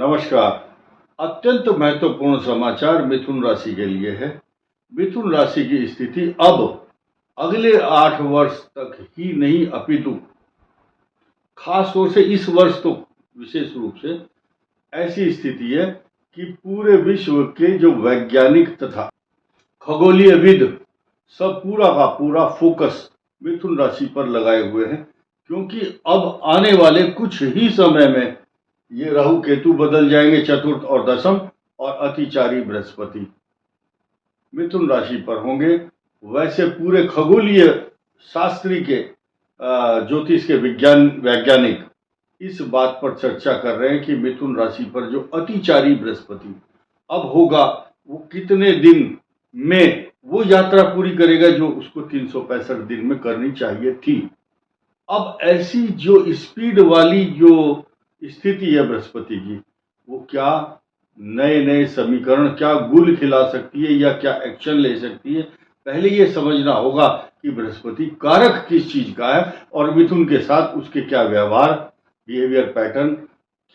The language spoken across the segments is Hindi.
नमस्कार। अत्यंत महत्वपूर्ण समाचार मिथुन राशि के लिए है। मिथुन राशि की स्थिति अब अगले 8 वर्ष तक ही नहीं अपितु खास तौर से इस वर्ष तो विशेष रूप से ऐसी स्थिति है कि पूरे विश्व के जो वैज्ञानिक तथा खगोलीयविद सब पूरा का पूरा फोकस मिथुन राशि पर लगाए हुए हैं, क्योंकि अब आने वाले कुछ ही समय में ये राहु केतु बदल जाएंगे चतुर्थ और दशम, और अतिचारी बृहस्पति मिथुन राशि पर होंगे। वैसे पूरे खगोलीय शास्त्री के ज्योतिष के वैज्ञानिक इस बात पर चर्चा कर रहे हैं कि मिथुन राशि पर जो अतिचारी बृहस्पति अब होगा वो कितने दिन में वो यात्रा पूरी करेगा जो उसको 365 दिन में करनी चाहिए थी। अब ऐसी जो स्पीड वाली जो स्थिति है बृहस्पति की, वो क्या नए नए समीकरण क्या गुल खिला सकती है या क्या एक्शन ले सकती है। पहले ये समझना होगा कि बृहस्पति कारक किस चीज का है और मिथुन के साथ उसके क्या व्यवहार बिहेवियर पैटर्न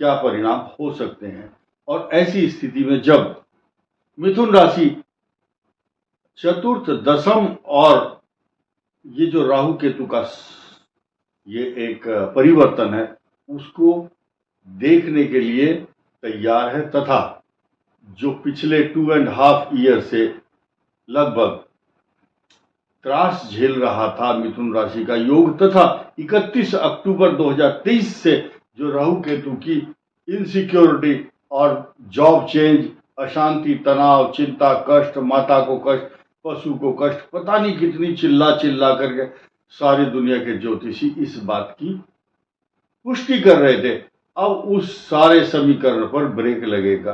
क्या परिणाम हो सकते हैं। और ऐसी स्थिति में जब मिथुन राशि चतुर्थ दशम और ये जो राहु केतु का ये एक परिवर्तन है उसको देखने के लिए तैयार है, तथा जो पिछले 2.5 ईयर से लगभग त्रास झेल रहा था मिथुन राशि का योग, तथा 31 अक्टूबर 2023 से जो राहु केतु की इनसिक्योरिटी और जॉब चेंज, अशांति, तनाव, चिंता, कष्ट, माता को कष्ट, पशु को कष्ट, पता नहीं कितनी चिल्ला चिल्ला करके सारी दुनिया के ज्योतिषी इस बात की पुष्टि कर रहे थे। अब उस सारे समीकरण पर ब्रेक लगेगा।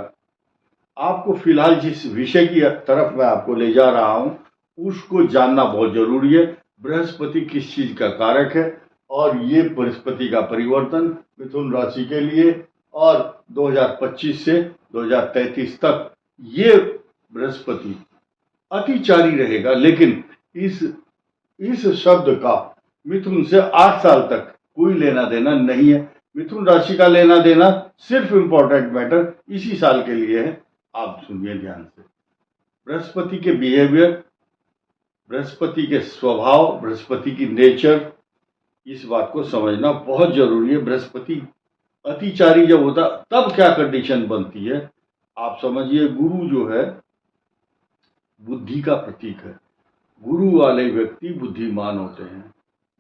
आपको फिलहाल जिस विषय की तरफ मैं आपको ले जा रहा हूं उसको जानना बहुत जरूरी है। बृहस्पति किस चीज का कारक है और ये बृहस्पति का परिवर्तन मिथुन राशि के लिए और 2025 से 2033 तक ये बृहस्पति अतिचारी रहेगा, लेकिन इस शब्द का मिथुन से 8 साल तक कोई लेना देना नहीं है। मिथुन राशि का लेना देना सिर्फ इंपॉर्टेंट मैटर इसी साल के लिए है। आप सुनिए ध्यान से। बृहस्पति के बिहेवियर, बृहस्पति के स्वभाव, बृहस्पति की नेचर, इस बात को समझना बहुत जरूरी है। बृहस्पति अतिचारी जब होता तब क्या कंडीशन बनती है आप समझिए। गुरु जो है बुद्धि का प्रतीक है। गुरु वाले व्यक्ति बुद्धिमान होते हैं।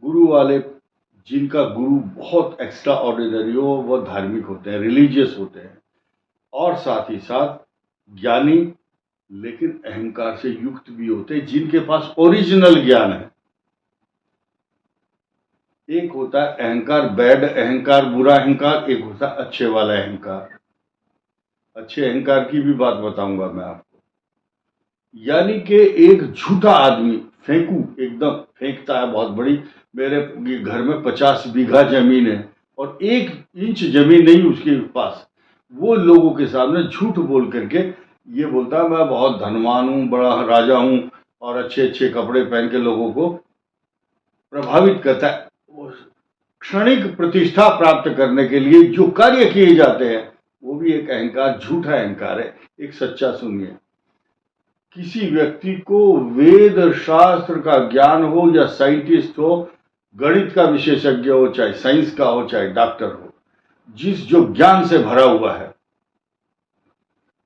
गुरु वाले जिनका गुरु बहुत एक्स्ट्रा ऑर्डिनरी हो वह धार्मिक होते हैं, रिलीजियस होते हैं, और साथ ही साथ ज्ञानी लेकिन अहंकार से युक्त भी होते हैं, जिनके पास ओरिजिनल ज्ञान है। एक होता है अहंकार, बैड अहंकार, बुरा अहंकार, एक होता है अच्छे वाला अहंकार। अच्छे अहंकार की भी बात बताऊंगा मैं आपको। यानी कि एक झूठा आदमी एकदम फेंकता है बहुत बड़ी, मेरे घर में 50 बीघा जमीन है और 1 इंच जमीन नहीं उसके पास, वो लोगों के सामने झूठ बोल करके ये बोलता है मैं बहुत धनवान हूँ, बड़ा राजा हूँ, और अच्छे अच्छे कपड़े पहन के लोगों को प्रभावित करता है। क्षणिक प्रतिष्ठा प्राप्त करने के लिए जो कार्य किए जाते हैं वो भी एक अहंकार, झूठा अहंकार है। एक सच्चा सुनिए। किसी व्यक्ति को वेद शास्त्र का ज्ञान हो या साइंटिस्ट हो, गणित का विशेषज्ञ हो, चाहे साइंस का हो, चाहे डॉक्टर हो, जिस जो ज्ञान से भरा हुआ है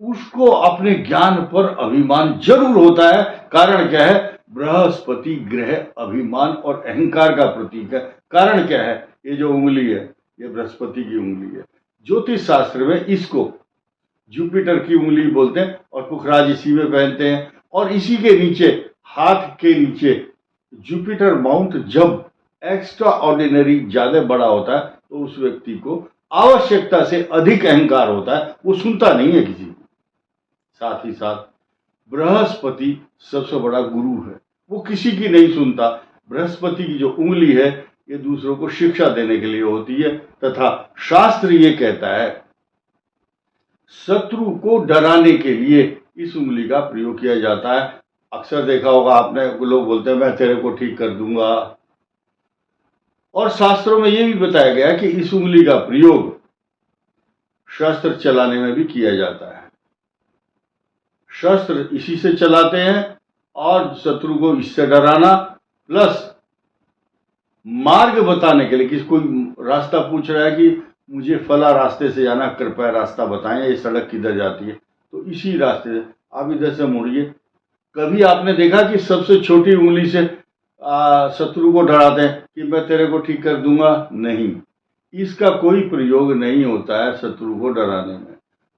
उसको अपने ज्ञान पर अभिमान जरूर होता है। कारण क्या है? बृहस्पति ग्रह अभिमान और अहंकार का प्रतीक है। कारण क्या है? ये जो उंगली है ये बृहस्पति की उंगली है। ज्योतिष शास्त्र में इसको जुपिटर की उंगली बोलते हैं और पुखराज इसी में पहनते हैं। और इसी के नीचे, हाथ के नीचे जुपिटर माउंट जब एक्स्ट्रा ऑर्डिनरी ज्यादा बड़ा होता है तो उस व्यक्ति को आवश्यकता से अधिक अहंकार होता है, वो सुनता नहीं है किसी को। साथ ही साथ बृहस्पति सबसे बड़ा गुरु है, वो किसी की नहीं सुनता। बृहस्पति की जो उंगली है ये दूसरों को शिक्षा देने के लिए होती है, तथा शास्त्र ये कहता है शत्रु को डराने के लिए इस उंगली का प्रयोग किया जाता है। अक्सर देखा होगा आपने, लोग बोलते हैं मैं तेरे को ठीक कर दूंगा, और शास्त्रों में यह भी बताया गया है कि इस उंगली का प्रयोग शस्त्र चलाने में भी किया जाता है। शस्त्र इसी से चलाते हैं और शत्रु को इससे डराना, प्लस मार्ग बताने के लिए, किसी कोई रास्ता पूछ रहा है कि मुझे फला रास्ते से जाना, कृपया रास्ता बताएं, ये सड़क किधर जाती है, तो इसी रास्ते से आप इधर से मुड़िए। कभी आपने देखा कि सबसे छोटी उंगली से शत्रु को डराते हैं कि मैं तेरे को ठीक कर दूंगा? नहीं, इसका कोई प्रयोग नहीं होता है शत्रु को डराने में।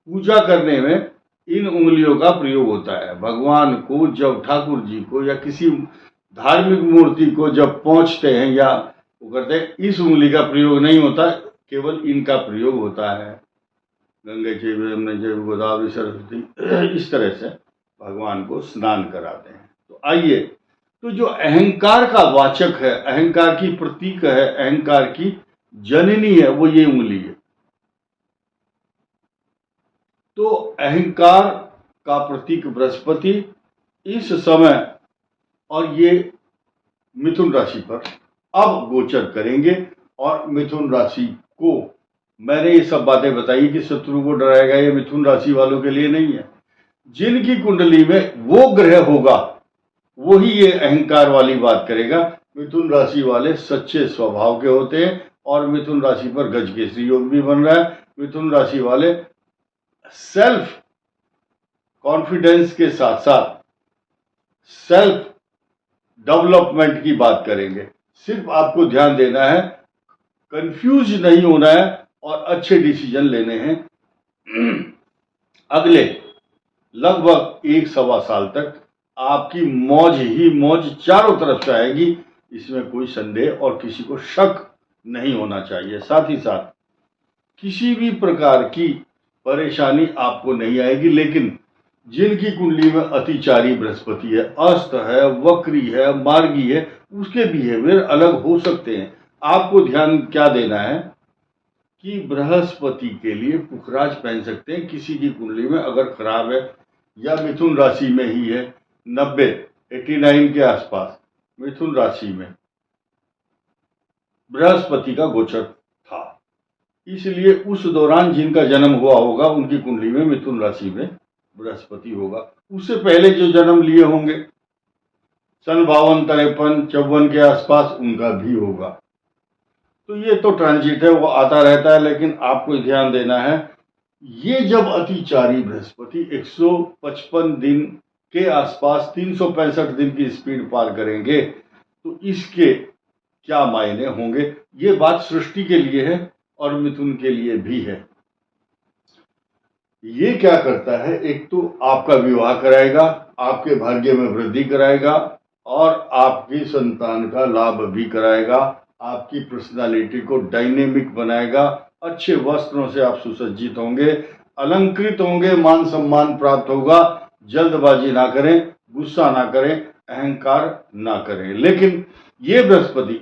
पूजा करने में इन उंगलियों का प्रयोग होता है। भगवान को जब, ठाकुर जी को या किसी धार्मिक मूर्ति को जब पहुंचते हैं या वो करते हैं, इस उंगली का प्रयोग नहीं होता, केवल इनका प्रयोग होता है। गंगे चैव यमुने चैव गोदावरी सरस्वती, इस तरह से भगवान को स्नान कराते हैं। तो आइए, तो जो अहंकार का वाचक है, अहंकार की प्रतीक है, अहंकार की जननी है, वो ये उंगली है। तो अहंकार का प्रतीक बृहस्पति इस समय और ये मिथुन राशि पर अब गोचर करेंगे। और मिथुन राशि को मैंने ये सब बातें बताई कि शत्रु को डराएगा, ये मिथुन राशि वालों के लिए नहीं है। जिनकी कुंडली में वो ग्रह होगा वही ये अहंकार वाली बात करेगा। मिथुन राशि वाले सच्चे स्वभाव के होते हैं और मिथुन राशि पर गजकेसरी योग भी बन रहा है। मिथुन राशि वाले सेल्फ कॉन्फिडेंस के साथ साथ सेल्फ डेवलपमेंट की बात करेंगे। सिर्फ आपको ध्यान देना है, कंफ्यूज नहीं होना है और अच्छे डिसीजन लेने हैं। अगले लगभग 1-1.25 साल तक आपकी मौज ही मौज चारों तरफ से आएगी, इसमें कोई संदेह और किसी को शक नहीं होना चाहिए। साथ ही साथ किसी भी प्रकार की परेशानी आपको नहीं आएगी। लेकिन जिनकी कुंडली में अतिचारी बृहस्पति है, अस्त है, वक्री है, मार्गी है, उसके बिहेवियर अलग हो सकते हैं। आपको ध्यान क्या देना है कि बृहस्पति के लिए पुखराज पहन सकते हैं किसी की कुंडली में अगर खराब है या मिथुन राशि में ही है। 89 के आसपास मिथुन राशि में बृहस्पति का गोचर था, इसलिए उस दौरान जिनका जन्म हुआ होगा उनकी कुंडली में मिथुन राशि में बृहस्पति होगा। उससे पहले जो जन्म लिए होंगे सन 52, 53, 54 के आसपास, उनका भी होगा। तो ये तो ट्रांजिट है, वो आता रहता है। लेकिन आपको ध्यान देना है, ये जब अतिचारी बृहस्पति 155 दिन के आसपास 365 दिन की स्पीड पार करेंगे, तो इसके क्या मायने होंगे। ये बात सृष्टि के लिए है और मिथुन के लिए भी है। ये क्या करता है, एक तो आपका विवाह कराएगा, आपके भाग्य में वृद्धि कराएगा और आपकी संतान का लाभ भी कराएगा। आपकी पर्सनालिटी को डायनेमिक बनाएगा। अच्छे वस्त्रों से आप सुसज्जित होंगे, अलंकृत होंगे, मान सम्मान प्राप्त होगा। जल्दबाजी ना करें, गुस्सा ना करें, अहंकार ना करें। लेकिन ये बृहस्पति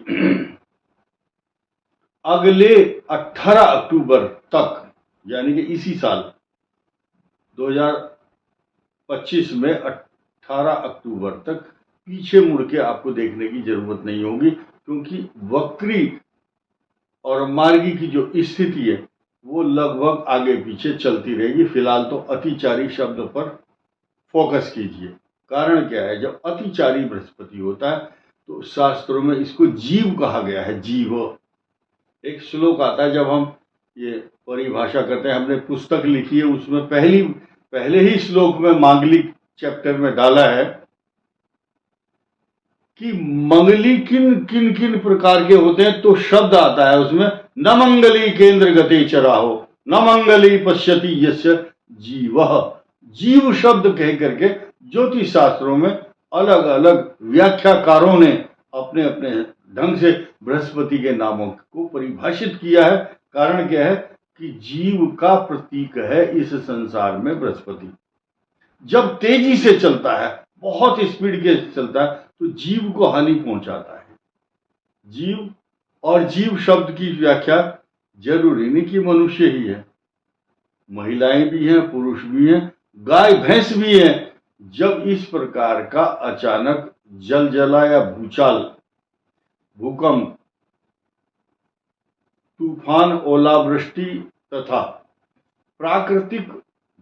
अगले 18 अक्टूबर तक, यानी कि इसी साल 2025 में 18 अक्टूबर तक पीछे मुड़ के आपको देखने की जरूरत नहीं होगी, क्योंकि वक्री और मार्गी की जो स्थिति है वो लगभग आगे पीछे चलती रहेगी। फिलहाल तो अतिचारी शब्द पर फोकस कीजिए। कारण क्या है, जब अतिचारी बृहस्पति होता है तो शास्त्रों में इसको जीव कहा गया है। जीव, एक श्लोक आता है, जब हम ये परिभाषा करते हैं, हमने पुस्तक लिखी है, उसमें पहले ही श्लोक में मांगलिक चैप्टर में डाला है कि मंगली किन किन किन प्रकार के होते हैं। तो शब्द आता है उसमें, न मंगली केंद्र गति चराहो, न मंगली पश्यति यस्य जीवः। जीव शब्द कह करके ज्योतिष शास्त्रों में अलग अलग व्याख्याकारों ने अपने अपने ढंग से बृहस्पति के नामों को परिभाषित किया है। कारण क्या है कि जीव का प्रतीक है इस संसार में बृहस्पति। जब तेजी से चलता है, बहुत स्पीड के चलता है, तो जीव को हानि पहुंचाता है। जीव और जीव शब्द की व्याख्या जरूरी नहीं कि मनुष्य ही है, महिलाएं भी हैं, पुरुष भी हैं, गाय भैंस भी हैं। जब इस प्रकार का अचानक जलजला या भूचाल, भूकंप, तूफान, ओलावृष्टि तथा प्राकृतिक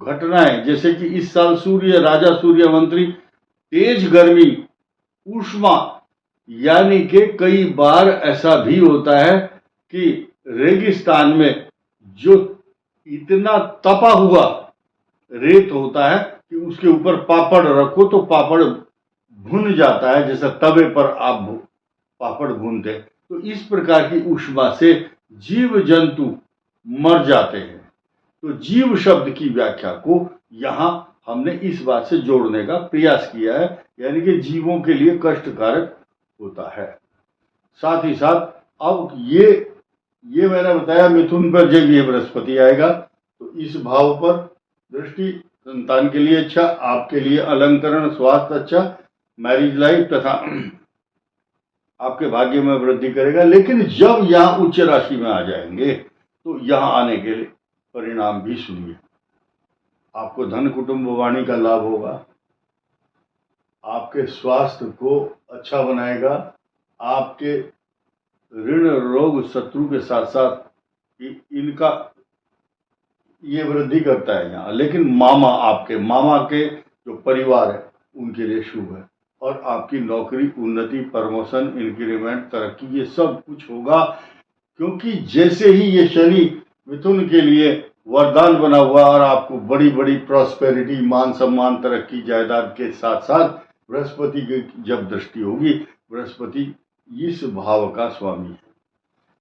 घटनाएं, जैसे कि इस साल सूर्य राजा सूर्य मंत्री, तेज गर्मी, ऊष्मा, यानी कि कई बार ऐसा भी होता है कि रेगिस्तान में जो इतना तपा हुआ रेत होता है कि उसके ऊपर पापड़ रखो तो पापड़ भुन जाता है, जैसा तवे पर आप पापड़ भूनते। तो इस प्रकार की ऊष्मा से जीव जंतु मर जाते हैं। तो जीव शब्द की व्याख्या को यहां हमने इस बात से जोड़ने का प्रयास किया है, यानी कि जीवों के लिए कष्टकारक होता है। साथ ही साथ अब ये मैंने बताया मिथुन पर जब ये बृहस्पति आएगा तो इस भाव पर दृष्टि संतान के लिए अच्छा, आपके लिए अलंकरण, स्वास्थ्य अच्छा, मैरिज लाइफ तथा आपके भाग्य में वृद्धि करेगा। लेकिन जब यहाँ उच्च राशि में आ जाएंगे तो यहाँ आने के परिणाम भी सुनिए। आपको धन कुटुंब वाणी का लाभ होगा, आपके स्वास्थ्य को अच्छा बनाएगा, आपके ऋण रोग शत्रु के साथ साथ इनका ये वृद्धि करता है यहाँ। लेकिन मामा के जो परिवार है उनके लिए शुभ है, और आपकी नौकरी, उन्नति, प्रमोशन, इंक्रीमेंट, तरक्की, ये सब कुछ होगा। क्योंकि जैसे ही ये शनि मिथुन के लिए वरदान बना हुआ और आपको बड़ी बड़ी प्रॉस्पेरिटी, मान सम्मान, तरक्की, जायदाद के साथ साथ बृहस्पति की जब दृष्टि होगी, बृहस्पति इस भाव का स्वामी है,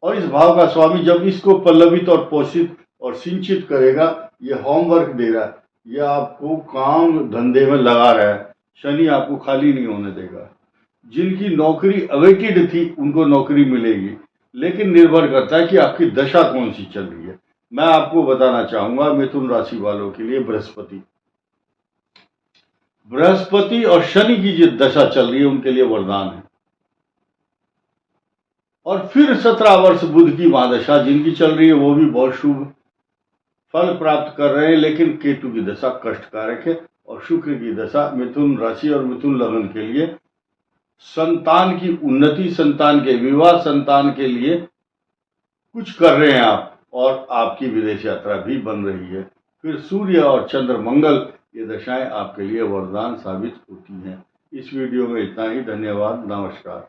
और इस भाव का स्वामी जब इसको पल्लवित और पोषित और सिंचित करेगा, ये होमवर्क दे रहा है, ये आपको काम धंधे में लगा रहा है। शनि आपको खाली नहीं होने देगा। जिनकी नौकरी अवेटेड थी उनको नौकरी मिलेगी, लेकिन निर्भर करता है कि आपकी दशा कौन सी चल रही है। मैं आपको बताना चाहूंगा मिथुन राशि वालों के लिए बृहस्पति और शनि की जो दशा चल रही है उनके लिए वरदान है। और फिर 17 वर्ष बुध की महादशा जिनकी चल रही है वो भी बहुत शुभ फल प्राप्त कर रहे हैं। लेकिन केतु की दशा कष्टकारक है, और शुक्र की दशा मिथुन राशि और मिथुन लग्न के लिए संतान की उन्नति, संतान के विवाह, संतान के लिए कुछ कर रहे हैं आप, और आपकी विदेश यात्रा भी बन रही है। फिर सूर्य और चंद्र मंगल, ये दशाएं आपके लिए वरदान साबित होती हैं। इस वीडियो में इतना ही। धन्यवाद, नमस्कार।